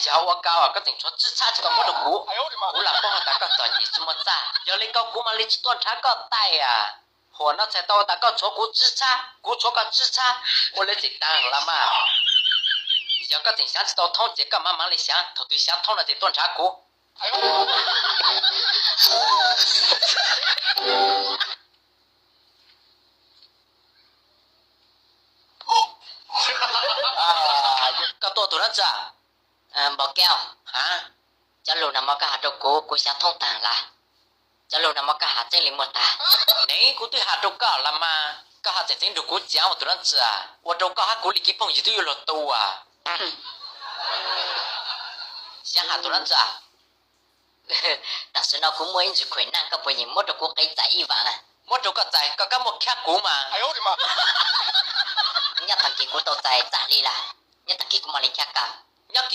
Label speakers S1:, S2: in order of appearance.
S1: 叫我搞啊，个警察支叉这个我的股，股了帮我打个转你什么炸？要你搞股嘛，你去断查个带呀！我那才到打个错股支叉，股错个支叉，我来这当了嘛。要个警察知道通这个慢慢来想，头对想通了这断查股。cái tôi tụi nó chả bỏ keo hả cho lù nằm cái hạt đậu cú sẽ thông tàng là cho lù nằm cái hạt trên liền một tà nếu cú tôi hạt đậu cả là mà cái hạt trên đậu cú chéo tụi nó chả tôi đậu cái hạt cú lịch phong gì tôi lột tu à sẽ hạt tụi nó chả ta sẽ nó cũng muốn gì khuyến năng cái bây giờ mất đậu cú cái trái vậy nè mất đậu cái trái có một khác cú mà nhất thằng kia cú tao trái trả đi là nhất thằng kia cũng mà lấy khác cả